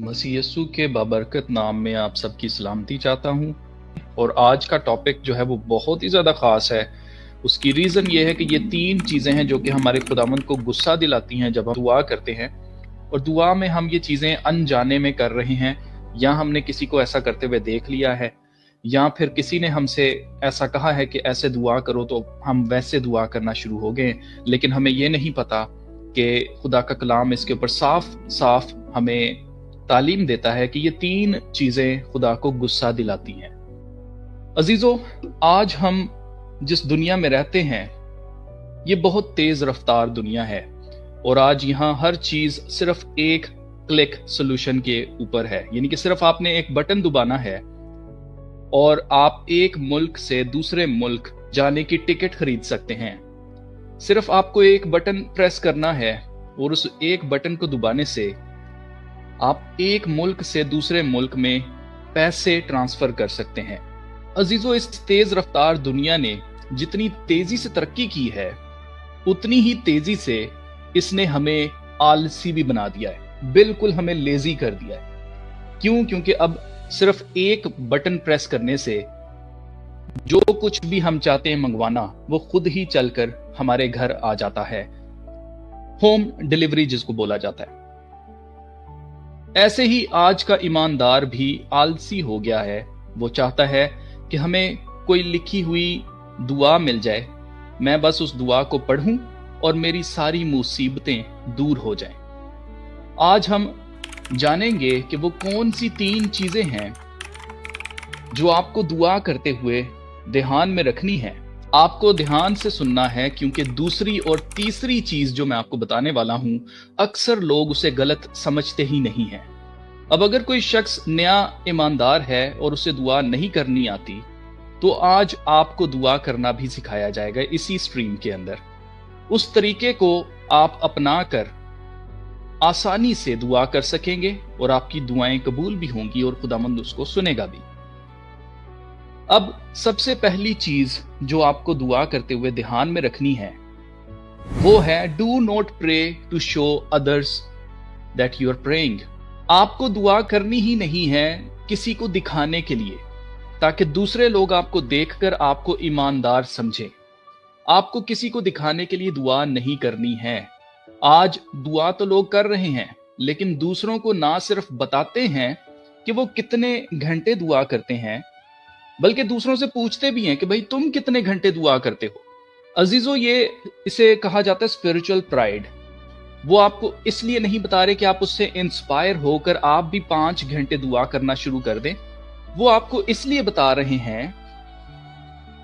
मसीह यस्सु के बाबरकत नाम में आप सबकी सलामती चाहता हूँ। और आज का टॉपिक जो है वो बहुत ही ज़्यादा ख़ास है। उसकी रीज़न ये है कि ये 3 चीज़ें हैं जो कि हमारे खुदावंद को गुस्सा दिलाती हैं जब हम दुआ करते हैं, और दुआ में हम ये चीज़ें अनजाने में कर रहे हैं, या हमने किसी को ऐसा करते हुए देख लिया है, या फिर किसी ने हमसे ऐसा कहा है कि ऐसे दुआ करो तो हम वैसे दुआ करना शुरू हो गए। लेकिन हमें ये नहीं पता कि खुदा का कलाम इसके ऊपर साफ साफ हमें तालीम देता है कि ये 3 चीज़ें खुदा को गुस्सा दिलाती हैं। अजीजों, आज हम जिस दुनिया में रहते हैं ये बहुत तेज रफ्तार दुनिया है, और आज यहाँ हर चीज सिर्फ एक क्लिक सोल्यूशन के ऊपर है। यानी कि सिर्फ आपने एक बटन दबाना है और आप एक मुल्क से दूसरे मुल्क जाने की टिकट खरीद सकते हैं। सिर्फ आपको एक बटन प्रेस करना है और उस एक बटन को दबाने से आप एक मुल्क से दूसरे मुल्क में पैसे ट्रांसफर कर सकते हैं। अजीजों, इस तेज रफ्तार दुनिया ने जितनी तेजी से तरक्की की है, उतनी ही तेजी से इसने हमें आलसी भी बना दिया है, बिल्कुल हमें लेजी कर दिया है। क्यों? क्योंकि अब सिर्फ एक बटन प्रेस करने से जो कुछ भी हम चाहते हैं मंगवाना, वो खुद ही चलकर हमारे घर आ जाता है। होम डिलीवरी जिसको बोला जाता है। ऐसे ही आज का ईमानदार भी आलसी हो गया है। वो चाहता है कि हमें कोई लिखी हुई दुआ मिल जाए, मैं बस उस दुआ को पढ़ूं और मेरी सारी मुसीबतें दूर हो जाएं। आज हम जानेंगे कि वो कौन सी 3 चीजें हैं जो आपको दुआ करते हुए ध्यान में रखनी है। आपको ध्यान से सुनना है, क्योंकि दूसरी और तीसरी चीज जो मैं आपको बताने वाला हूं, अक्सर लोग उसे गलत समझते ही नहीं हैं। अब अगर कोई शख्स नया ईमानदार है और उसे दुआ नहीं करनी आती, तो आज आपको दुआ करना भी सिखाया जाएगा इसी स्ट्रीम के अंदर। उस तरीके को आप अपना कर आसानी से दुआ कर सकेंगे और आपकी दुआएं कबूल भी होंगी और खुदावंद उसको सुनेगा भी। अब सबसे पहली चीज जो आपको दुआ करते हुए ध्यान में रखनी है वो है, do not pray to show others that you are praying. आपको दुआ करनी ही नहीं है किसी को दिखाने के लिए, ताकि दूसरे लोग आपको देखकर आपको ईमानदार समझें। आपको किसी को दिखाने के लिए दुआ नहीं करनी है। आज दुआ तो लोग कर रहे हैं, लेकिन दूसरों को ना सिर्फ बताते हैं कि वो कितने घंटे दुआ करते हैं, बल्कि दूसरों से पूछते भी हैं कि भाई तुम कितने घंटे दुआ करते हो। अजीजों, इसे कहा जाता है स्पिरिचुअल प्राइड। वो आपको इसलिए नहीं बता रहे कि आप उससे इंस्पायर होकर आप भी 5 घंटे दुआ करना शुरू कर दें। वो आपको इसलिए बता रहे हैं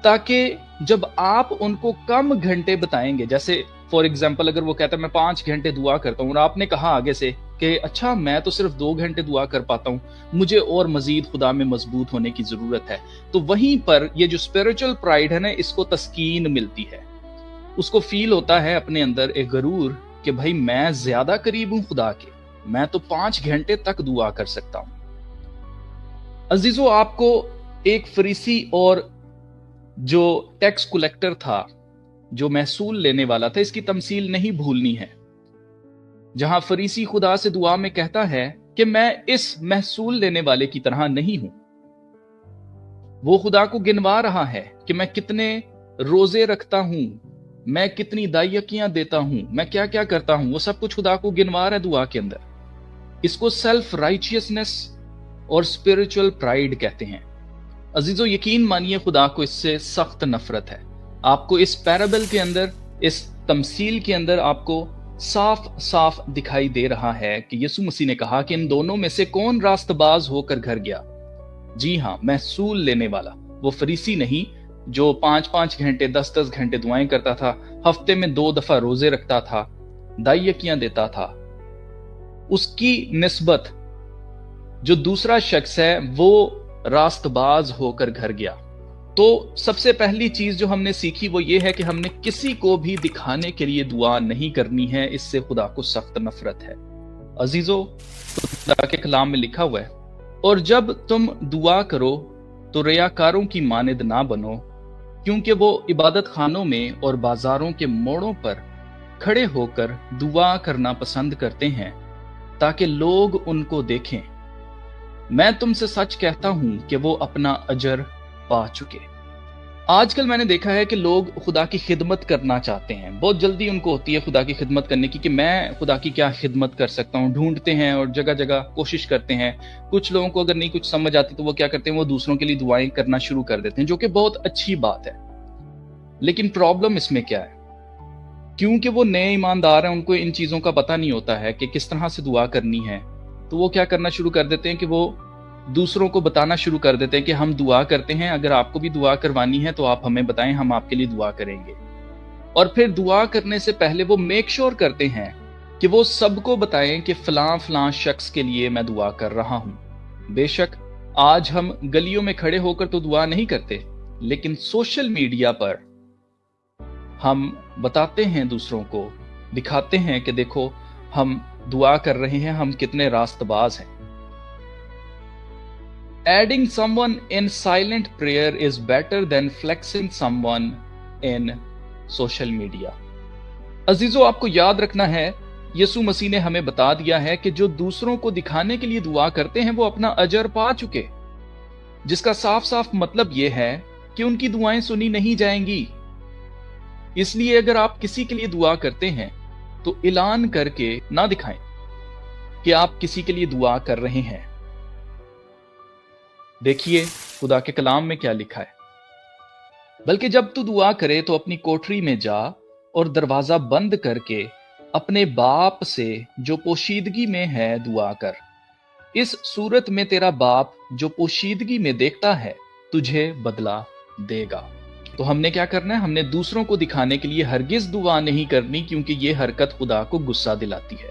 ताकि जब आप उनको कम घंटे बताएंगे, जैसे फॉर एग्जाम्पल अगर वो कहता है मैं 5 घंटे दुआ करता हूँ, और आपने कहा आगे से कि अच्छा मैं तो सिर्फ 2 घंटे दुआ कर पाता हूँ, मुझे और मजीद खुदा में मजबूत होने की जरूरत है, तो वहीं पर ये जो स्पिरिचुअल प्राइड है ना, इसको तस्कीन मिलती है। उसको फील होता है अपने अंदर एक गरूर कि भाई मैं ज्यादा करीब हूं खुदा के, मैं तो 5 घंटे तक दुआ कर सकता हूं। अजीजों, आपको एक फरीसी और जो टैक्स कलेक्टर था, जो महसूल लेने वाला था, इसकी तमसील नहीं भूलनी है। जहां फरीसी खुदा से दुआ में कहता है कि मैं इस महसूल लेने वाले की तरह नहीं हूं। वो खुदा को गिनवा रहा है कि मैं कितने रोजे रखता हूं, मैं कितनी दायकियां देता हूं, मैं क्या क्या करता हूं, वो सब कुछ खुदा को गिनवा रहा है दुआ के अंदर। इसको सेल्फ राइचियसनेस और स्पिरिचुअल प्राइड कहते हैं। अजीजों, यकीन मानिए खुदा को इससे सख्त नफरत है। आपको इस पैराबल के अंदर, इस तमसील के अंदर आपको साफ साफ दिखाई दे रहा है कि यीशु मसीह ने कहा कि इन दोनों में से कौन रास्तबाज होकर घर गया। जी हां, महसूल लेने वाला। वो फरीसी नहीं जो 5-5 घंटे 10-10 घंटे दुआएं करता था, हफ्ते में 2 दफा रोजे रखता था, दायकियां देता था। उसकी निस्बत जो दूसरा शख्स है वो रास्तबाज होकर घर गया। तो सबसे पहली चीज जो हमने सीखी वो ये है कि हमने किसी को भी दिखाने के लिए दुआ नहीं करनी है, इससे खुदा को सख्त नफरत है। अजीजों, खुदा के कलाम में लिखा हुआ है, और जब तुम दुआ करो तो रियाकारों की मानद ना बनो, क्योंकि वो इबादत खानों में और बाजारों के मोड़ों पर खड़े होकर दुआ करना पसंद करते हैं ताकि लोग उनको देखें। मैं तुमसे सच कहता हूं कि वो अपना अजर पा चुके। आजकल मैंने देखा है कि लोग खुदा की खिदमत करना चाहते हैं, बहुत जल्दी उनको होती है खुदा की खिदमत करने की कि मैं खुदा की क्या खिदमत कर सकता हूँ, ढूंढते हैं और जगह जगह कोशिश करते हैं। कुछ लोगों को अगर नहीं कुछ समझ आती तो वो क्या करते हैं, वो दूसरों के लिए दुआएं करना शुरू कर देते हैं, जो कि बहुत अच्छी बात है। लेकिन प्रॉब्लम इसमें क्या है, क्योंकि वो नए ईमानदार हैं, उनको इन चीज़ों का पता नहीं होता है कि किस तरह से दुआ करनी है, तो वो क्या करना शुरू कर देते हैं कि वो दूसरों को बताना शुरू कर देते हैं कि हम दुआ करते हैं, अगर आपको भी दुआ करवानी है तो आप हमें बताएं, हम आपके लिए दुआ करेंगे। और फिर दुआ करने से पहले वो मेक श्योर करते हैं कि वो सबको बताएं कि फलां फलां शख्स के लिए मैं दुआ कर रहा हूं। बेशक आज हम गलियों में खड़े होकर तो दुआ नहीं करते, लेकिन सोशल मीडिया पर हम बताते हैं, दूसरों को दिखाते हैं कि देखो हम दुआ कर रहे हैं, हम कितने रास्तबाज हैं। Adding someone in silent prayer is better than flexing someone in social media. अजीजों, आपको याद रखना है, यीशु मसीह ने हमें बता दिया है कि जो दूसरों को दिखाने के लिए दुआ करते हैं वो अपना अजर पा चुके, जिसका साफ साफ मतलब यह है कि उनकी दुआएं सुनी नहीं जाएंगी। इसलिए अगर आप किसी के लिए दुआ करते हैं तो ऐलान करके ना दिखाएं कि आप किसी के लिए दुआ कर रहे हैं। देखिए खुदा के कलाम में क्या लिखा है, बल्कि जब तू दुआ करे तो अपनी कोठरी में जा और दरवाजा बंद करके अपने बाप से जो पोशीदगी में है दुआ कर। इस सूरत में तेरा बाप जो पोशीदगी में देखता है तुझे बदला देगा। तो हमने क्या करना है, हमने दूसरों को दिखाने के लिए हरगिज दुआ नहीं करनी, क्योंकि यह हरकत खुदा को गुस्सा दिलाती है।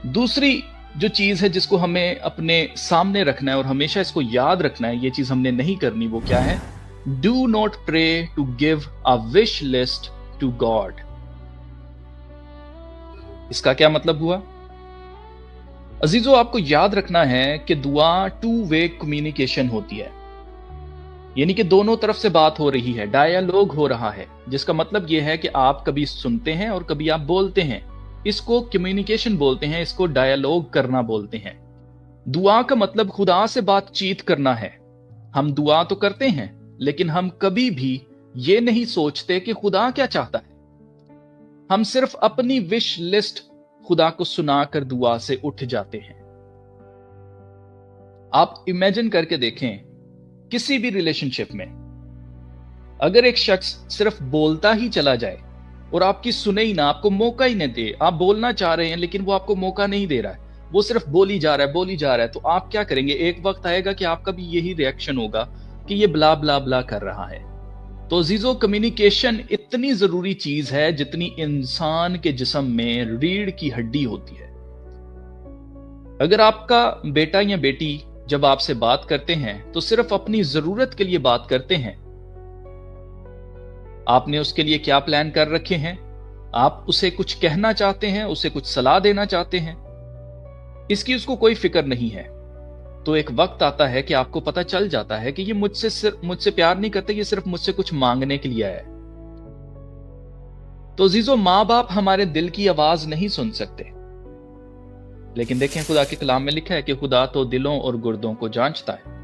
दूसरी जो चीज है जिसको हमें अपने सामने रखना है और हमेशा इसको याद रखना है, ये चीज हमने नहीं करनी, वो क्या है, do not pray to give a wish list to God. इसका क्या मतलब हुआ? अजीजों, आपको याद रखना है कि दुआ टू वे कम्युनिकेशन होती है, यानी कि दोनों तरफ से बात हो रही है, डायलॉग हो रहा है, जिसका मतलब यह है कि आप कभी सुनते हैं और कभी आप बोलते हैं। इसको कम्युनिकेशन बोलते हैं, इसको डायलॉग करना बोलते हैं। दुआ का मतलब खुदा से बातचीत करना है। हम दुआ तो करते हैं, लेकिन हम कभी भी ये नहीं सोचते कि खुदा क्या चाहता है। हम सिर्फ अपनी विश लिस्ट खुदा को सुनाकर दुआ से उठ जाते हैं। आप इमेजिन करके देखें, किसी भी रिलेशनशिप में अगर एक शख्स सिर्फ बोलता ही चला जाए और आपकी सुने ही ना, आपको मौका ही नहीं दे, आप बोलना चाह रहे हैं लेकिन वो आपको मौका नहीं दे रहा है, वो सिर्फ बोली जा रहा है, तो आप क्या करेंगे? एक वक्त आएगा कि आपका भी यही रिएक्शन होगा कि ये ब्ला ब्ला ब्ला कर रहा है। तो अजीजों, कम्युनिकेशन इतनी जरूरी चीज है जितनी इंसान के जिस्म में रीढ़ की हड्डी होती है। अगर आपका बेटा या बेटी जब आपसे बात करते हैं तो सिर्फ अपनी जरूरत के लिए बात करते हैं, आपने उसके लिए क्या प्लान कर रखे हैं? आप उसे कुछ कहना चाहते हैं, उसे कुछ सलाह देना चाहते हैं, इसकी उसको कोई फिक्र नहीं है। तो एक वक्त आता है कि आपको पता चल जाता है कि ये मुझसे प्यार नहीं करते, ये सिर्फ मुझसे कुछ मांगने के लिए आया है। तो अजीजों, माँ बाप हमारे दिल की आवाज नहीं सुन सकते, लेकिन देखें खुदा के कलाम में लिखा है कि खुदा तो दिलों और गुर्दों को जांचता है।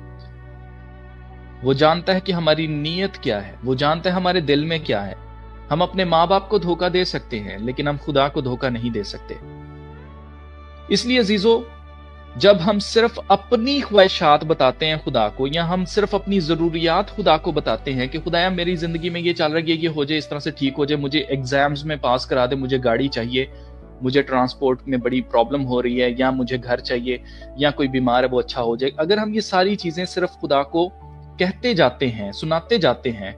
वो जानता है कि हमारी नीयत क्या है, वो जानता है हमारे दिल में क्या है। हम अपने माँ बाप को धोखा दे सकते हैं, लेकिन हम खुदा को धोखा नहीं दे सकते। इसलिए अजीजों, जब हम सिर्फ अपनी ख्वाहिशात बताते हैं खुदा को, या हम सिर्फ अपनी जरूरियात खुदा को बताते हैं कि खुदाया मेरी जिंदगी में ये चल रहा है, ये हो जाए, इस तरह से ठीक हो जाए, मुझे एग्जाम्स में पास करा दे, मुझे गाड़ी चाहिए, मुझे ट्रांसपोर्ट में बड़ी प्रॉब्लम हो रही है, या मुझे घर चाहिए, या कोई बीमार है वो अच्छा हो जाए। अगर हम ये सारी चीजें सिर्फ खुदा को कहते जाते हैं, सुनाते जाते हैं,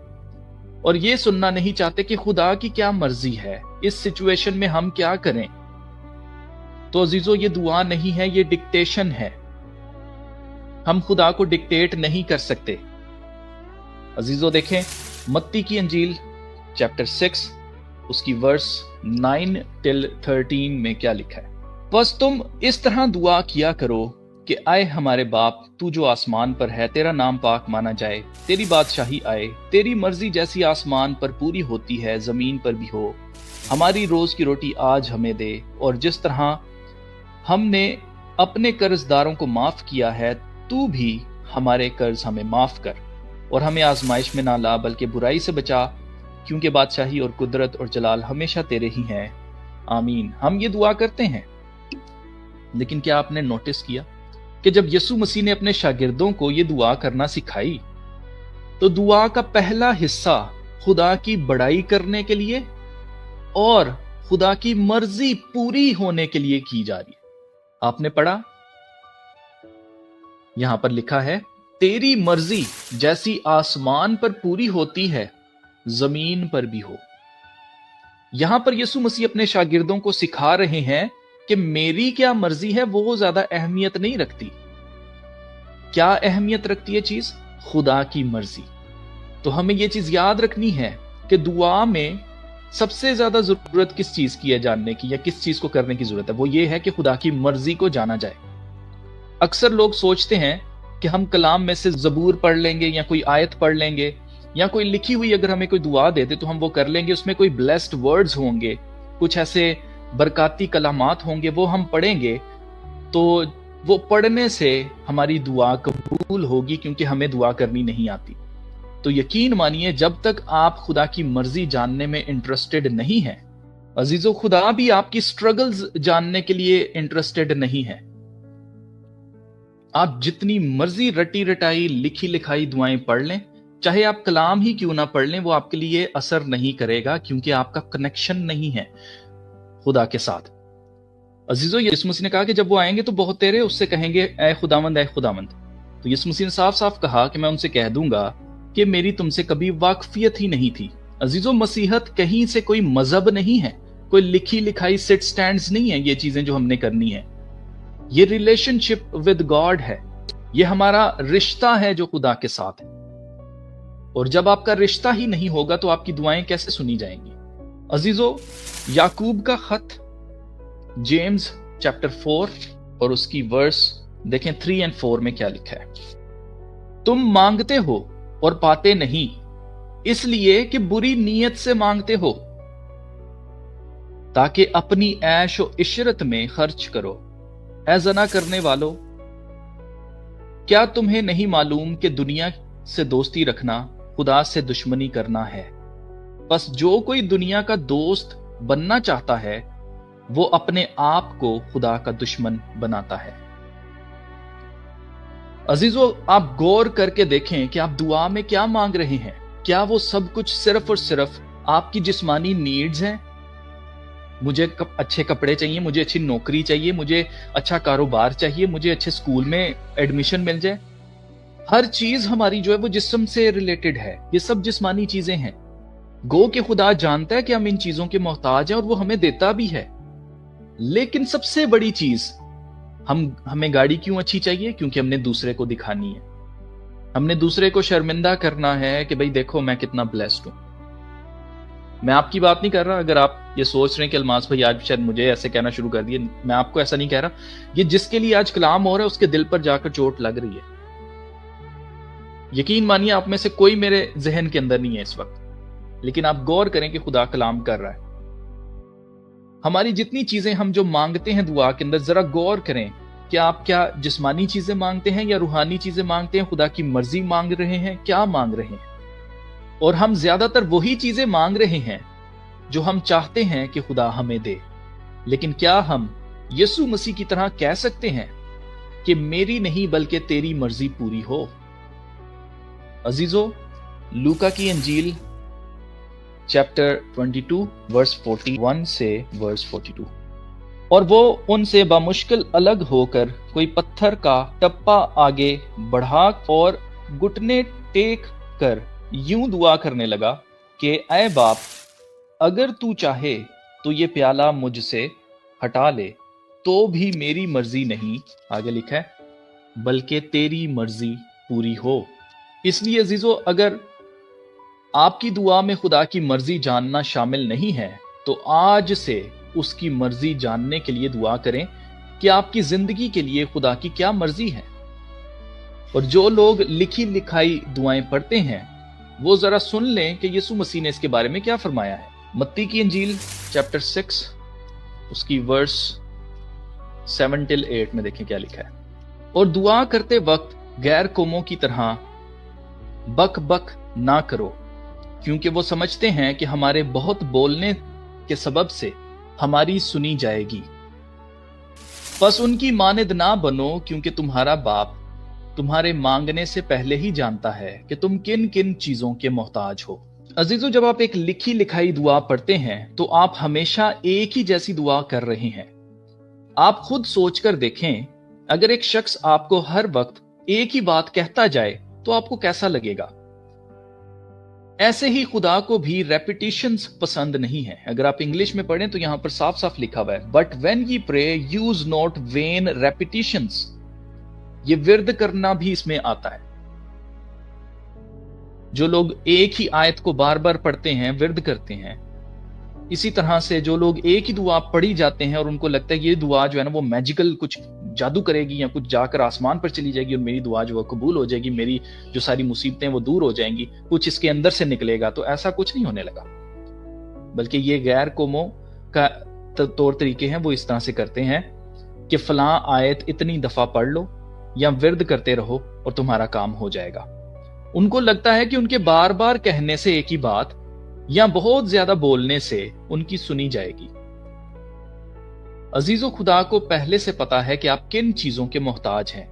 और ये सुनना नहीं चाहते कि खुदा की क्या मर्जी है, इस सिचुएशन में हम क्या करें, तो अजीजों ये दुआ नहीं है, ये डिक्टेशन है। हम खुदा को डिक्टेट नहीं कर सकते। अजीजों देखें मत्ती की अंजील चैप्टर 6 उसकी वर्स 9 till 13 में क्या लिखा है। बस तुम इस तरह दुआ किया करो कि आए हमारे बाप, तू जो आसमान पर है, तेरा नाम पाक माना जाए, तेरी बादशाही आए, तेरी मर्जी जैसी आसमान पर पूरी होती है जमीन पर भी हो। हमारी रोज की रोटी आज हमें दे, और जिस तरह हमने अपने कर्जदारों को माफ किया है, तू भी हमारे कर्ज हमें माफ कर, और हमें आजमाइश में ना ला बल्कि बुराई से बचा, क्योंकि बादशाही और कुदरत और जलाल हमेशा तेरे ही हैं, आमीन। हम ये दुआ करते हैं, लेकिन क्या आपने नोटिस किया कि जब यीशु मसीह ने अपने शागिर्दों को ये दुआ करना सिखाई तो दुआ का पहला हिस्सा खुदा की बड़ाई करने के लिए और खुदा की मर्जी पूरी होने के लिए की जा रही है। आपने पढ़ा, यहां पर लिखा है, तेरी मर्जी जैसी आसमान पर पूरी होती है जमीन पर भी हो। यहां पर यीशु मसीह अपने शागिर्दों को सिखा रहे हैं कि मेरी क्या मर्जी है वो ज्यादा अहमियत नहीं रखती। क्या अहमियत रखती है चीज? खुदा की मर्जी। तो हमें यह चीज याद रखनी है कि दुआ में सबसे ज्यादा जरूरत किस चीज की है जानने की, या किस चीज को करने की जरूरत है, वो ये है कि खुदा की मर्जी को जाना जाए। अक्सर लोग सोचते हैं कि हम कलाम में से जबूर पढ़ लेंगे या कोई आयत पढ़ लेंगे या कोई लिखी हुई अगर हमें कोई दुआ दे दे तो हम वो कर लेंगे, उसमें कोई ब्लेस्ड वर्ड्स होंगे, कुछ ऐसे बरकाती कलामात होंगे, वो हम पढ़ेंगे तो वो पढ़ने से हमारी दुआ कबूल होगी, क्योंकि हमें दुआ करनी नहीं आती। तो यकीन मानिए, जब तक आप खुदा की मर्जी जानने में इंटरेस्टेड नहीं हैं, अजीजों, खुदा भी आपकी स्ट्रगल्स जानने के लिए इंटरेस्टेड नहीं है। आप जितनी मर्जी रटी रटाई लिखी लिखाई दुआएं पढ़ लें, चाहे आप कलाम ही क्यों ना पढ़ लें, वो आपके लिए असर नहीं करेगा, क्योंकि आपका कनेक्शन नहीं है खुदा के साथ। अजीजों, यीशु मसीह ने कहा कि जब वो आएंगे तो बहुत तेरे उससे कहेंगे, ऐ खुदावंद, ऐ खुदावंद। तो यीशु मसीह ने साफ साफ कहा कि मैं उनसे कह दूंगा कि मेरी तुमसे कभी वाकफियत ही नहीं थी। अजीजों, मसीहत कहीं से कोई मजहब नहीं है, कोई लिखी लिखाई सिट स्टैंड्स नहीं है। ये चीजें जो हमने करनी है, ये रिलेशनशिप विद गॉड है, ये हमारा रिश्ता है जो खुदा के साथ है। और जब आपका रिश्ता ही नहीं होगा तो आपकी दुआएं कैसे सुनी जाएंगी? अजीजों, याकूब का खत जेम्स चैप्टर 4 और उसकी वर्स देखें 3 और 4 में क्या लिखा है। तुम मांगते हो और पाते नहीं, इसलिए कि बुरी नीयत से मांगते हो, ताकि अपनी ऐश और इशरत में खर्च करो। ऐ ज़ना करने वालों, क्या तुम्हें नहीं मालूम कि दुनिया से दोस्ती रखना खुदा से दुश्मनी करना है? बस जो कोई दुनिया का दोस्त बनना चाहता है वो अपने आप को खुदा का दुश्मन बनाता है। अजीजों, आप गौर करके देखें कि आप दुआ में क्या मांग रहे हैं। क्या वो सब कुछ सिर्फ और सिर्फ आपकी जिस्मानी नीड्स हैं? मुझे अच्छे कपड़े चाहिए, मुझे अच्छी नौकरी चाहिए, मुझे अच्छा कारोबार चाहिए, मुझे अच्छे स्कूल में एडमिशन मिल जाए। हर चीज हमारी जो है वो जिस्म से रिलेटेड है, ये सब जिस्मानी चीजें हैं। गो के खुदा जानता है कि हम इन चीजों के मोहताज हैं और वो हमें देता भी है। लेकिन सबसे बड़ी चीज, हमें गाड़ी क्यों अच्छी चाहिए? क्योंकि हमने दूसरे को दिखानी है, हमने दूसरे को शर्मिंदा करना है कि भाई देखो मैं कितना ब्लेस्ड हूं। मैं आपकी बात नहीं कर रहा, अगर आप ये सोच रहे हैं कि अलमास भाई आज शायद मुझे ऐसे कहना शुरू कर दिए, मैं आपको ऐसा नहीं कह रहा। ये जिसके लिए आज कलाम हो रहा है उसके दिल पर जाकर चोट लग रही है। यकीन मानिए, आप में से कोई मेरे जहन के अंदर नहीं है इस वक्त, लेकिन आप गौर करें कि खुदा कलाम कर रहा है। हमारी जितनी चीजें हम जो मांगते हैं दुआ के अंदर, जरा गौर करें कि आप क्या जिस्मानी चीजें मांगते हैं या रूहानी चीजें मांगते हैं? खुदा की मर्जी मांग रहे हैं? क्या मांग रहे हैं? और हम ज्यादातर वही चीजें मांग रहे हैं जो हम चाहते हैं कि खुदा हमें दे। लेकिन क्या हम यीशु मसीह की तरह कह सकते हैं कि मेरी नहीं बल्कि तेरी मर्जी पूरी हो? अजीजों, लूका की अंजील चैप्टर 22 वर्स 41 से वर्स 42। और वो उनसे बामुश्किल अलग होकर कोई पत्थर का टप्पा आगे बढ़ा और घुटने टेक कर यूं दुआ करने लगा कि ऐ बाप, अगर तू चाहे तो ये प्याला मुझसे हटा ले, तो भी मेरी मर्जी नहीं, आगे लिखा है, बल्कि तेरी मर्जी पूरी हो। इसलिए अजीजों, अगर आपकी दुआ में खुदा की मर्जी जानना शामिल नहीं है तो आज से उसकी मर्जी जानने के लिए दुआ करें कि आपकी जिंदगी के लिए खुदा की क्या मर्जी है। और जो लोग लिखी लिखाई दुआएं पढ़ते हैं वो जरा सुन लें कि यीशु मसीह ने इसके बारे में क्या फरमाया है। मत्ती की अंजील चैप्टर 6 उसकी वर्स 7 till 8 में देखें क्या लिखा है। और दुआ करते वक्त गैर कौमों की तरह बक बक ना करो, क्योंकि वो समझते हैं कि हमारे बहुत बोलने के सबब से हमारी सुनी जाएगी। बस उनकी मानद ना बनो, क्योंकि तुम्हारा बाप तुम्हारे मांगने से पहले ही जानता है कि तुम किन किन चीजों के मोहताज हो। अजीजों, जब आप एक लिखी लिखाई दुआ पढ़ते हैं तो आप हमेशा एक ही जैसी दुआ कर रहे हैं। आप खुद सोचकर देखें, अगर एक शख्स आपको हर वक्त एक ही बात कहता जाए तो आपको कैसा लगेगा। ऐसे ही खुदा को भी रेपिटिशंस पसंद नहीं है। अगर आप इंग्लिश में पढ़ें तो यहां पर साफ साफ लिखा हुआ है, but when you pray use not vain repetitions. ये विर्द करना भी इसमें आता है। जो लोग एक ही आयत को बार बार पढ़ते हैं, विर्द करते हैं, इसी तरह से जो लोग एक ही दुआ पढ़ी जाते हैं और उनको लगता है कि ये दुआ जो है ना वो मैजिकल कुछ जादू करेगी या कुछ जाकर आसमान पर चली जाएगी और मेरी दुआ जो है कबूल हो जाएगी, मेरी जो सारी मुसीबतें वो दूर हो जाएंगी, कुछ इसके अंदर से निकलेगा, तो ऐसा कुछ नहीं होने लगा। बल्कि ये गैर कौमों का तौर तरीके हैं, वो इस तरह से करते हैं कि फलां आयत इतनी दफा पढ़ लो या विर्द करते रहो और तुम्हारा काम हो जाएगा। उनको लगता है कि उनके बार बार कहने से एक ही बात या बहुत ज्यादा बोलने से उनकी सुनी जाएगी। अजीजों, खुदा को पहले से पता है कि आप किन चीजों के मोहताज हैं।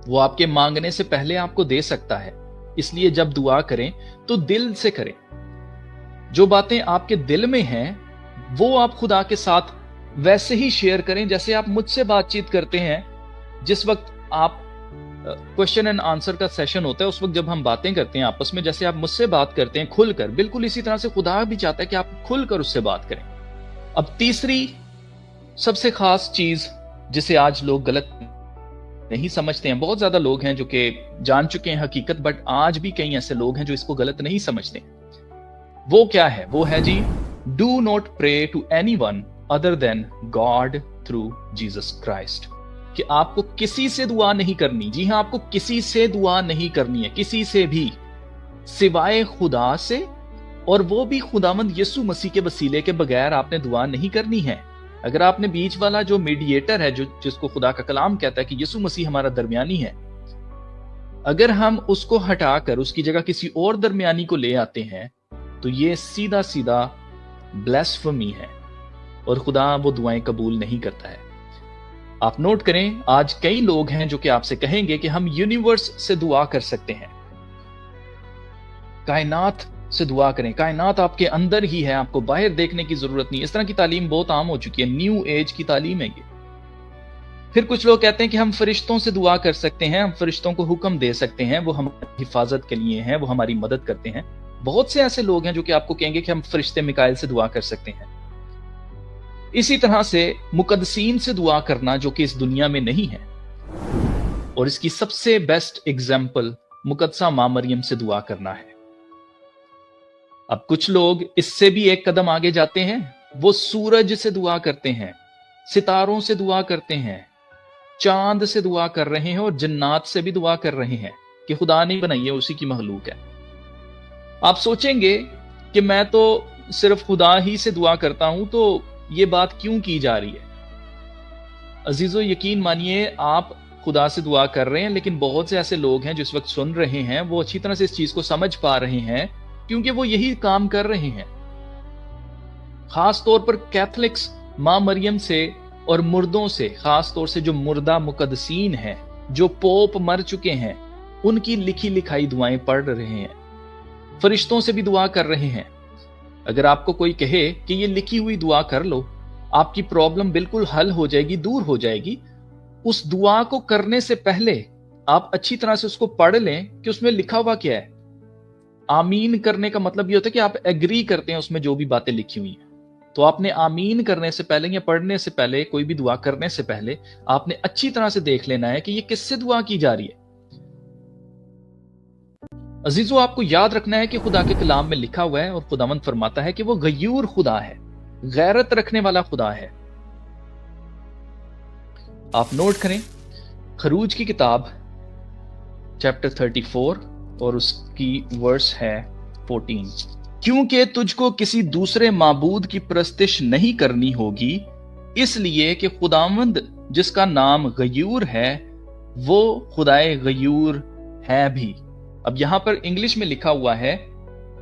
वो आपके मांगने से पहले आपको दे सकता है। इसलिए जब दुआ करें तो दिल से करें। जो बातें आपके दिल में हैं वो आप खुदा के साथ वैसे ही शेयर करें जैसे आप मुझसे बातचीत करते हैं। जिस वक्त आप क्वेश्चन एंड आंसर का सेशन होता है, उस वक्त जब हम बातें करते हैं आपस में, जैसे आप मुझसे बात करते हैं खुलकर, बिल्कुल इसी तरह से खुदा भी चाहता है कि आप खुलकर उससे बात करें। अब तीसरी सबसे खास चीज जिसे आज लोग गलत नहीं समझते हैं, बहुत ज्यादा लोग हैं जो कि जान चुके हैं हकीकत, बट आज भी कई ऐसे लोग हैं जो इसको गलत नहीं समझते। वो क्या है? वो है जी, do not pray to anyone other than God through Jesus Christ. कि आपको किसी से दुआ नहीं करनी। जी हां, आपको किसी से दुआ नहीं करनी है, किसी से भी, सिवाय खुदा से, और वो भी खुदावंद यीशु मसीह के वसीले के बगैर आपने दुआ नहीं करनी है। अगर आपने बीच वाला जो मीडिएटर है, जो जिसको खुदा का कलाम कहता है कि यीशु मसीह हमारा दरमियानी है, अगर हम उसको हटाकर उसकी जगह किसी और दरमियानी को ले आते हैं तो ये सीधा सीधा ब्लास्फेमी है और खुदा वो दुआएं कबूल नहीं करता है। आप नोट करें, आज कई लोग हैं जो कि आपसे कहेंगे कि हम यूनिवर्स से दुआ कर सकते हैं, कायनात से दुआ करें, कायनात आपके अंदर ही है, आपको बाहर देखने की जरूरत नहीं। इस तरह की तालीम बहुत आम हो चुकी है, न्यू एज की तालीम है ये। फिर कुछ लोग कहते हैं कि हम फरिश्तों से दुआ कर सकते हैं, हम फरिश्तों को हुक्म दे सकते हैं, वो हमारी हिफाजत के लिए हैं, वो हमारी मदद करते हैं। बहुत से ऐसे लोग हैं जो कि आपको कहेंगे कि हम फरिश्ते मिकाइल से दुआ कर सकते हैं। इसी तरह से मुकद्दसीन से दुआ करना, जो कि इस दुनिया में नहीं है, और इसकी सबसे बेस्ट एग्जाम्पल मुकद्दसा मां मरियम से दुआ करना है। अब कुछ लोग इससे भी एक कदम आगे जाते हैं, वो सूरज से दुआ करते हैं, सितारों से दुआ करते हैं, चांद से दुआ कर रहे हैं और जन्नात से भी दुआ कर रहे हैं कि खुदा नहीं बनाई है, उसी की मखलूक है। आप सोचेंगे कि मैं तो सिर्फ खुदा ही से दुआ करता हूं, तो ये बात क्यों की जा रही है? अजीजों, यकीन मानिए, आप खुदा से दुआ कर रहे हैं, लेकिन बहुत से ऐसे लोग हैं जो इस वक्त सुन रहे हैं, वो अच्छी तरह से इस चीज को समझ पा रहे हैं, क्योंकि वो यही काम कर रहे हैं। खास तौर पर कैथलिक्स मां मरियम से और मुर्दों से, खास तौर से जो मुर्दा मुकद्दसीन हैं, जो पोप मर चुके हैं, उनकी लिखी लिखाई दुआएं पढ़ रहे हैं, फरिश्तों से भी दुआ कर रहे हैं। अगर आपको कोई कहे कि ये लिखी हुई दुआ कर लो, आपकी प्रॉब्लम बिल्कुल हल हो जाएगी, दूर हो जाएगी, उस दुआ को करने से पहले आप अच्छी तरह से उसको पढ़ लें कि उसमें लिखा हुआ क्या है। आमीन करने का मतलब ये होता है कि आप एग्री करते हैं उसमें जो भी बातें लिखी हुई हैं। तो आपने आमीन करने से पहले या पढ़ने से पहले, कोई भी दुआ करने से पहले, आपने अच्छी तरह से देख लेना है कि ये किससे दुआ की जा रही है। अजीजों, आपको याद रखना है कि खुदा के कलाम में लिखा हुआ है और खुदावंद फरमाता है कि वो गयूर खुदा है, गैरत रखने वाला खुदा है। आप नोट करें, खरूज की किताब चैप्टर 34 और उसकी वर्स है 14। क्योंकि तुझको किसी दूसरे माबूद की परस्तिश नहीं करनी होगी, इसलिए कि खुदावंद जिसका नाम गयूर है वो खुदाए गयूर है भी। अब यहां पर इंग्लिश में लिखा हुआ है,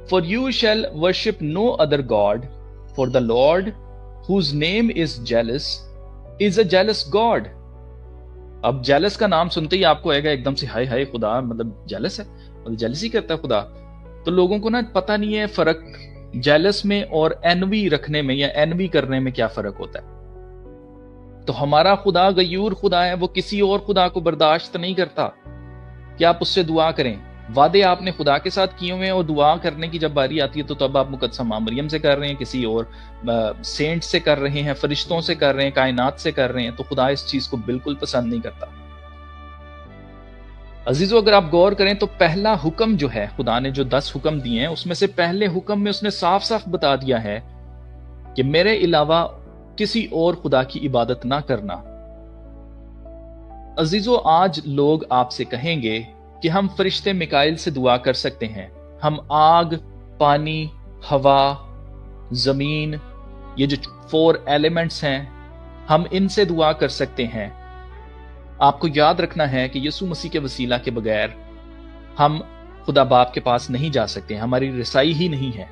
for you shall worship no other god, for the Lord whose name is jealous is a jealous God. अब जेलस का नाम सुनते ही आपको आएगा एकदम से हाय हाय खुदा मतलब जेलस है, मतलब जेलसी करता है खुदा। तो लोगों को ना पता नहीं है फर्क जेलस में और एनवी रखने में या एनवी करने में क्या फर्क होता है। तो हमारा खुदा गयूर खुदा है, वो किसी और खुदा को बर्दाश्त नहीं करता कि आप उससे दुआ करें। वादे आपने खुदा के साथ किए हुए हैं और दुआ करने की जब बारी आती है तो तब आप मुकद्दस मां मरियम से कर रहे हैं, किसी और सेंट से कर रहे हैं, फरिश्तों से कर रहे हैं, कायनात से कर रहे हैं। तो खुदा इस चीज को बिल्कुल पसंद नहीं करता। अजीजों, अगर आप गौर करें तो पहला हुक्म जो है, खुदा ने जो 10 हुक्म दिए हैं उसमें से पहले हुक्म में उसने साफ साफ बता दिया है कि मेरे अलावा किसी और खुदा की इबादत ना करना। अजीजों, आज लोग आपसे कहेंगे कि हम फरिश्ते मिकाइल से दुआ कर सकते हैं, हम आग, पानी, हवा, जमीन, ये जो 4 एलिमेंट्स हैं, हम इनसे दुआ कर सकते हैं। आपको याद रखना है कि यीशु मसीह के वसीला के बगैर हम खुदा बाप के पास नहीं जा सकते, हमारी रसाई ही नहीं है।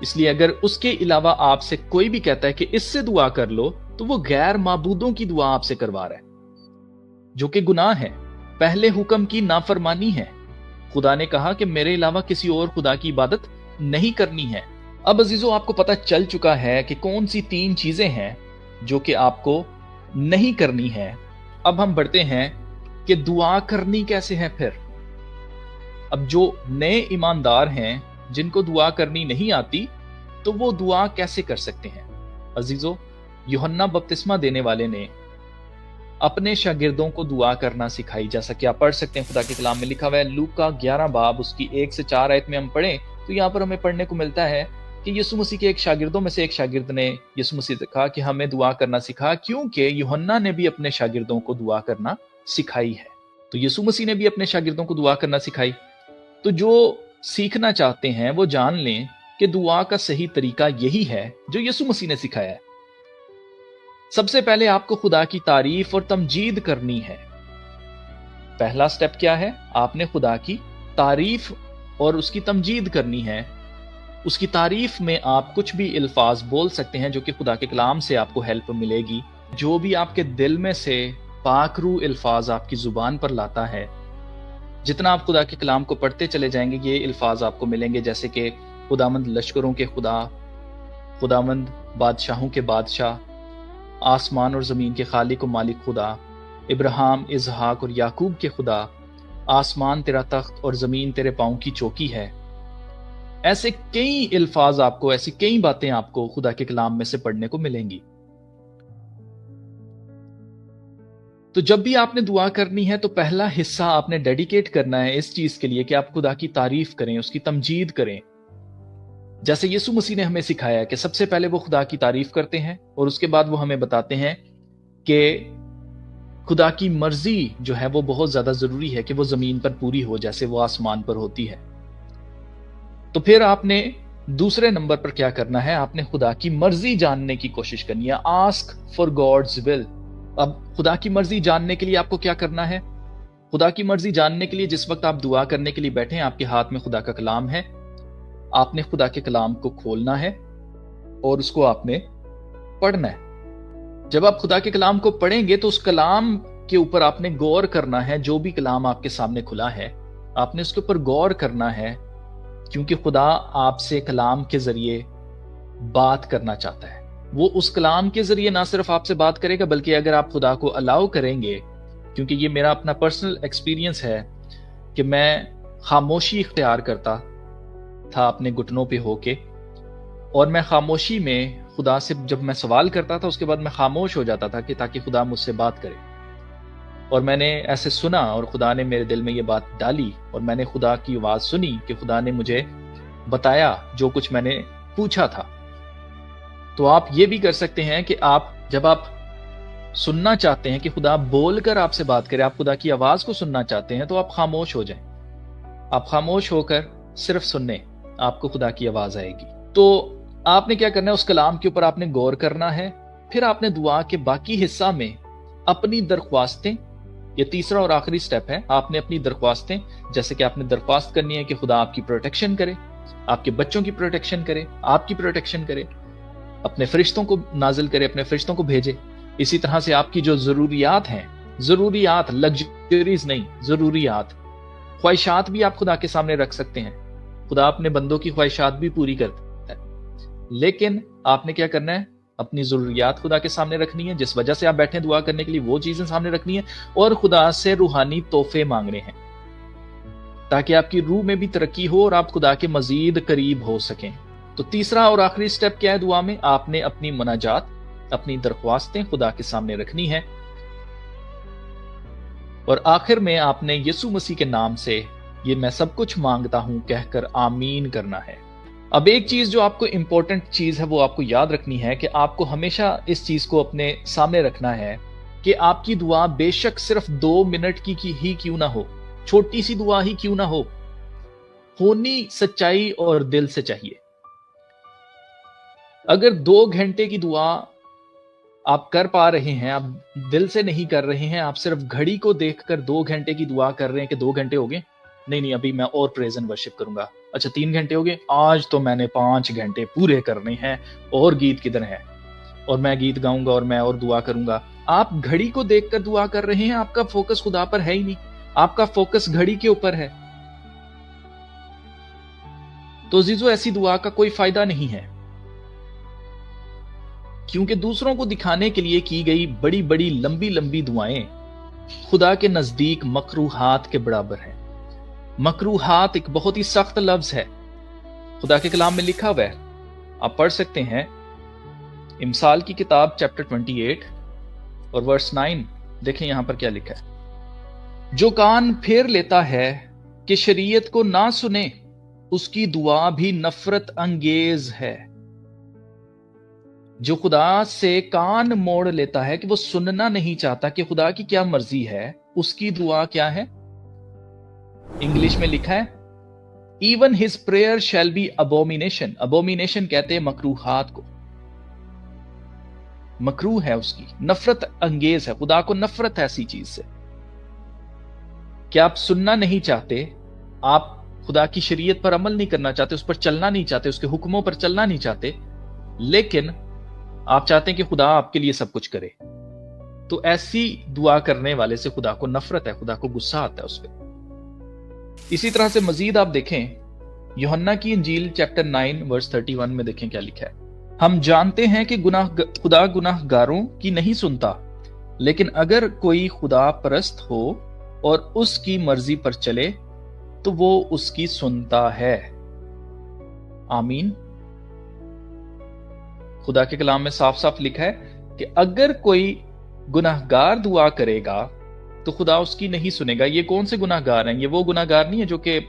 इसलिए अगर उसके अलावा आपसे कोई भी कहता है कि इससे दुआ कर लो, तो वो गैर माबूदों की दुआ आपसे करवा रहा है, जो कि गुनाह है, पहले हुक्म की नाफरमानी है। खुदा ने कहा कि मेरे अलावा किसी और खुदा की इबादत नहीं करनी है। अब अजीजों, आपको पता चल चुका है कि कौन सी 3 चीजें हैं जो कि आपको नहीं करनी है। अब हम बढ़ते हैं कि दुआ करनी कैसे है फिर। अब जो नए ईमानदार हैं जिनको दुआ करनी नहीं आती, तो वो दुआ कैसे कर सकते हैं। अजीजों, यूहन्ना बपतिस्मा देने वाले ने अपने शागिर्दों को दुआ करना सिखाई, जैसा कि आप पढ़ सकते हैं खुदा के कलाम में लिखा हुआ है। लूका 11 बाब उसकी 1 से 4 आयत में हम पढ़ें तो यहां पर हमें पढ़ने को मिलता है कि यीशु मसीह के एक शागिर्दों में से एक शागिर्द ने यीशु मसीह से कहा कि हमें दुआ करना सिखा, क्योंकि यूहन्ना ने भी अपने शागिर्दों को दुआ करना सिखाई है। तो यीशु मसीह ने भी अपने शागिर्दों को दुआ करना सिखाई। तो जो सीखना चाहते हैं वो जान लें कि दुआ का सही तरीका यही है जो यीशु मसीह ने सिखाया है। सबसे पहले आपको खुदा की तारीफ और तमजीद करनी है। पहला स्टेप क्या है? आपने खुदा की तारीफ और उसकी तमजीद करनी है। उसकी तारीफ में आप कुछ भी अल्फाज बोल सकते हैं जो कि खुदा के कलाम से आपको हेल्प मिलेगी। जो भी आपके दिल में से पाकरू अल्फाज आपकी जुबान पर लाता है, जितना आप खुदा के कलाम को पढ़ते चले जाएंगे ये अल्फाज आपको मिलेंगे, जैसे कि खुदामंद लश्करों के खुदा, खुदामंद बादशाहों के बादशाह, आसमान और ज़मीन के खालिक और मालिक खुदा, इब्राहिम, इसहाक और याकूब के खुदा, आसमान तेरा तख्त और ज़मीन तेरे पाँव की चौकी है। ऐसे कई अल्फाज आपको, ऐसी कई बातें आपको खुदा के कलाम में से पढ़ने को मिलेंगी। तो जब भी आपने दुआ करनी है तो पहला हिस्सा आपने डेडिकेट करना है इस चीज के लिए कि आप खुदा की तारीफ करें, उसकी तमजीद करें। जैसे यीशु मसीह ने हमें सिखाया कि सबसे पहले वो खुदा की तारीफ करते हैं और उसके बाद वो हमें बताते हैं कि खुदा की मर्जी जो है वो बहुत ज्यादा जरूरी है कि वो जमीन पर पूरी हो जैसे वो आसमान पर होती है। तो फिर आपने दूसरे नंबर पर क्या करना है? आपने खुदा की मर्जी जानने की कोशिश करनी है। Ask for God's will. अब खुदा की मर्जी जानने के लिए आपको क्या करना है? खुदा की मर्जी जानने के लिए जिस वक्त आप दुआ करने के लिए बैठे हैं, आपके हाथ में खुदा का कलाम है, आपने खुदा के कलाम को खोलना है और उसको आपने पढ़ना है। जब आप खुदा के कलाम को पढ़ेंगे तो उस कलाम के ऊपर आपने गौर करना है। जो भी कलाम आपके सामने खुला है आपने उसके ऊपर गौर करना है, क्योंकि खुदा आपसे कलाम के जरिए बात करना चाहता है। वो उस कलाम के जरिए ना सिर्फ आपसे बात करेगा, बल्कि अगर आप खुदा को अलाउ करेंगे, क्योंकि ये मेरा अपना पर्सनल एक्सपीरियंस है कि मैं खामोशी इख्तियार करता था अपने घुटनों पे होके, और मैं खामोशी में खुदा से जब मैं सवाल करता था उसके बाद मैं खामोश हो जाता था कि ताकि खुदा मुझसे बात करे। और मैंने ऐसे सुना और खुदा ने मेरे दिल में ये बात डाली और मैंने खुदा की आवाज सुनी कि खुदा ने मुझे बताया जो कुछ मैंने पूछा था। तो आप ये भी कर सकते हैं कि आप जब आप सुनना चाहते हैं कि खुदा बोलकर आपसे बात करे, आप खुदा की आवाज को सुनना चाहते हैं, तो आप खामोश हो जाएं। आप खामोश होकर सिर्फ सुनने, आपको खुदा की आवाज आएगी। तो आपने क्या करना है? उस कलाम के ऊपर आपने गौर करना है پھر آپ نے دعا کے باقی حصہ میں اپنی درخواستیں، یہ تیسرا اور آخری سٹیپ ہے، آپ نے اپنی درخواستیں، جیسے کہ آپ نے درخواست کرنی ہے کہ خدا آپ کی پروٹیکشن کرے، آپ کے بچوں کی پروٹیکشن کرے، آپ کی پروٹیکشن کرے، اپنے فرشتوں کو نازل کرے، اپنے فرشتوں کو بھیجے۔ اسی طرح سے آپ کی جو ضروریات ہیں، ضروریات، لگژریز نہیں، ضروریات، خواہشات بھی آپ خدا کے سامنے رکھ سکتے ہیں۔ خدا اپنے بندوں کی خواہشات بھی پوری کرتا ہے، لیکن آپ نے کیا کرنا ہے؟ اپنی ضروریات خدا کے سامنے رکھنی ہے، جس وجہ سے آپ بیٹھے دعا کرنے کے لیے وہ چیزیں سامنے رکھنی ہے، اور خدا سے روحانی تحفے مانگنے ہیں تاکہ آپ کی روح میں بھی ترقی ہو اور آپ خدا کے مزید قریب ہو سکیں۔ تو تیسرا اور آخری سٹیپ کیا ہے دعا میں؟ آپ نے اپنی مناجات، اپنی درخواستیں خدا کے سامنے رکھنی ہے، اور آخر میں آپ نے یسوع مسیح کے نام سے یہ میں سب کچھ مانگتا ہوں کہہ کر آمین کرنا ہے۔ اب ایک چیز جو آپ کو امپورٹنٹ چیز ہے وہ آپ کو یاد رکھنی ہے کہ آپ کو ہمیشہ اس چیز کو اپنے سامنے رکھنا ہے کہ آپ کی دعا بے شک صرف 2 منٹ کی ہی کیوں نہ ہو، چھوٹی سی دعا ہی کیوں نہ ہو، ہونی سچائی اور دل سے چاہیے۔ اگر 2 گھنٹے کی دعا آپ کر پا رہے ہیں، آپ دل سے نہیں کر رہے ہیں، آپ صرف گھڑی کو دیکھ کر 2 گھنٹے کی دعا کر رہے ہیں کہ 2 گھنٹے ہو گئے، نہیں ابھی میں اور پریز اینڈ ورشپ کروں گا، اچھا 3 گھنٹے ہو گئے، آج تو میں نے 5 گھنٹے پورے کرنے ہیں، اور گیت کدھر ہے، اور میں گیت گاؤں گا اور میں اور دعا کروں گا۔ آپ گھڑی کو دیکھ کر دعا کر رہے ہیں، آپ کا فوکس خدا پر ہے ہی نہیں، آپ کا فوکس گھڑی کے اوپر ہے، تو عزیزو ایسی دعا کا کوئی فائدہ نہیں ہے، کیونکہ دوسروں کو دکھانے کے لیے کی گئی بڑی بڑی لمبی لمبی دعائیں خدا کے نزدیک مکروہات کے برابر ہیں۔ مکروہات ایک بہت ہی سخت لفظ ہے، خدا کے کلام میں لکھا ہوا ہے، آپ پڑھ سکتے ہیں امثال کی کتاب چیپٹر 28 اور ورس 9، دیکھیں یہاں پر کیا لکھا ہے۔ جو کان پھیر لیتا ہے کہ شریعت کو نہ سنے، اس کی دعا بھی نفرت انگیز ہے۔ جو خدا سے کان موڑ لیتا ہے کہ وہ سننا نہیں چاہتا کہ خدا کی کیا مرضی ہے، اس کی دعا کیا ہے؟ انگلش میں لکھا ہے even his prayer shall be abomination. Abomination کہتے ہیں مکروہات کو، مکروہ ہے، اس کی نفرت انگیز ہے، خدا کو نفرت ہے ایسی چیز سے کہ آپ سننا نہیں چاہتے، آپ خدا کی شریعت پر عمل نہیں کرنا چاہتے، اس پر چلنا نہیں چاہتے، اس کے حکموں پر چلنا نہیں چاہتے، لیکن آپ چاہتے ہیں کہ خدا آپ کے لیے سب کچھ کرے، تو ایسی دعا کرنے والے سے خدا کو نفرت ہے، خدا کو غصہ آتا ہے اس پہ۔ اسی طرح سے مزید آپ دیکھیں یوحنا کی انجیل چیپٹر 9 ورس 31 میں، دیکھیں کیا لکھا ہے۔ ہم جانتے ہیں کہ خدا گناہ گاروں کی نہیں سنتا، لیکن اگر کوئی خدا پرست ہو اور اس کی مرضی پر چلے تو وہ اس کی سنتا ہے۔ آمین۔ خدا کے کلام میں صاف صاف لکھا ہے کہ اگر کوئی گناہ گار دعا کرے گا تو خدا اس کی نہیں سنے گا۔ یہ کون سے گناہ گار ہیں؟ یہ وہ گناہ گار نہیں ہے جو کہ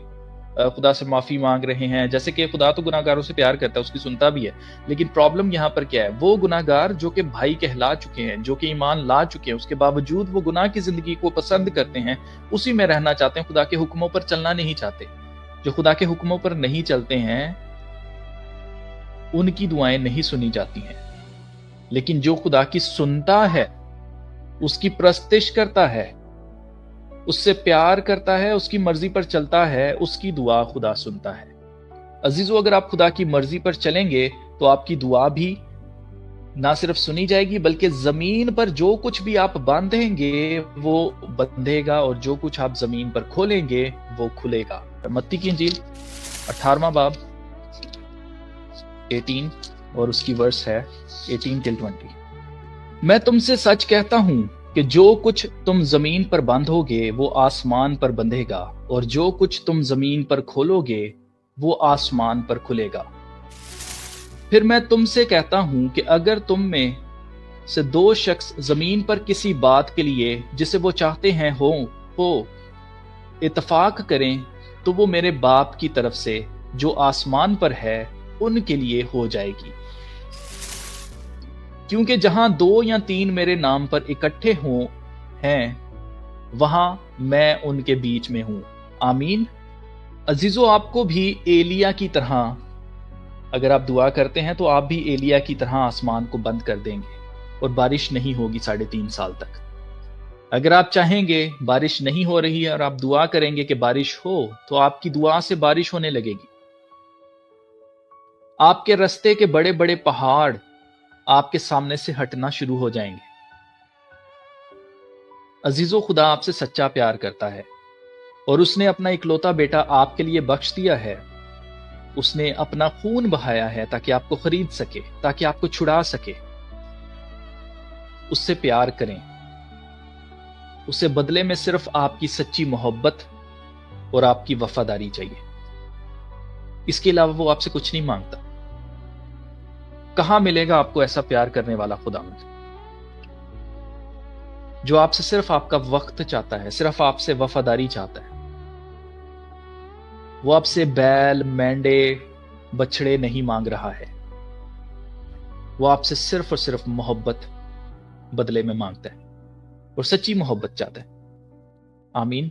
خدا سے معافی مانگ رہے ہیں، جیسے کہ خدا تو گناہ گاروں سے پیار کرتا ہے، اس کی سنتا بھی ہے، لیکن پرابلم یہاں پر کیا ہے؟ وہ گناہ گار جو کہ بھائی کہلا چکے ہیں، جو کہ ایمان لا چکے ہیں، اس کے باوجود وہ گناہ کی زندگی کو پسند کرتے ہیں، اسی میں رہنا چاہتے ہیں، خدا کے حکموں پر چلنا نہیں چاہتے۔ جو خدا کے حکموں پر نہیں چلتے ہیں ان کی دعائیں نہیں سنی جاتی ہیں، لیکن جو خدا کی سنتا ہے، اس کی پرستش کرتا ہے، اس سے پیار کرتا ہے، اس کی مرضی پر چلتا ہے، اس کی دعا خدا سنتا ہے۔ عزیزو، اگر آپ خدا کی مرضی پر چلیں گے تو آپ کی دعا بھی نہ صرف سنی جائے گی بلکہ زمین پر جو کچھ بھی آپ باندھیں گے وہ بندھے گا، اور جو کچھ آپ زمین پر کھولیں گے وہ کھلے گا۔ متی کی انجیل 18واں باب 18 اور اس کی ورس ہے 18-20۔ میں تم سے سچ کہتا ہوں کہ جو کچھ تم زمین پر باندھو گے وہ آسمان پر بندھے گا، اور جو کچھ تم زمین پر کھولو گے وہ آسمان پر کھلے گا۔ پھر میں تم سے کہتا ہوں کہ اگر تم میں سے 2 شخص زمین پر کسی بات کے لیے جسے وہ چاہتے ہیں ہو اتفاق کریں تو وہ میرے باپ کی طرف سے جو آسمان پر ہے ان کے لیے ہو جائے گی۔ کیونکہ جہاں 2 یا 3 میرے نام پر اکٹھے ہیں وہاں میں ان کے بیچ میں ہوں۔ آمین۔ عزیزو، آپ کو بھی ایلیا کی طرح اگر آپ دعا کرتے ہیں تو آپ بھی ایلیا کی طرح آسمان کو بند کر دیں گے، اور بارش نہیں ہوگی 3.5 سال تک۔ اگر آپ چاہیں گے بارش نہیں ہو رہی ہے اور آپ دعا کریں گے کہ بارش ہو، تو آپ کی دعا سے بارش ہونے لگے گی۔ آپ کے رستے کے بڑے بڑے پہاڑ آپ کے سامنے سے ہٹنا شروع ہو جائیں گے۔ عزیزو، خدا آپ سے سچا پیار کرتا ہے اور اس نے اپنا اکلوتا بیٹا آپ کے لیے بخش دیا ہے۔ اس نے اپنا خون بہایا ہے تاکہ آپ کو خرید سکے، تاکہ آپ کو چھڑا سکے۔ اس سے پیار کریں، اسے بدلے میں صرف آپ کی سچی محبت اور آپ کی وفاداری چاہیے۔ اس کے علاوہ وہ آپ سے کچھ نہیں مانگتا۔ کہاں ملے گا آپ کو ایسا پیار کرنے والا خداوند جو آپ سے صرف آپ کا وقت چاہتا ہے، صرف آپ سے وفاداری چاہتا ہے؟ وہ آپ سے بیل، مینڈے، بچڑے نہیں مانگ رہا ہے، وہ آپ سے صرف اور صرف محبت بدلے میں مانگتا ہے اور سچی محبت چاہتا ہے۔ آمین۔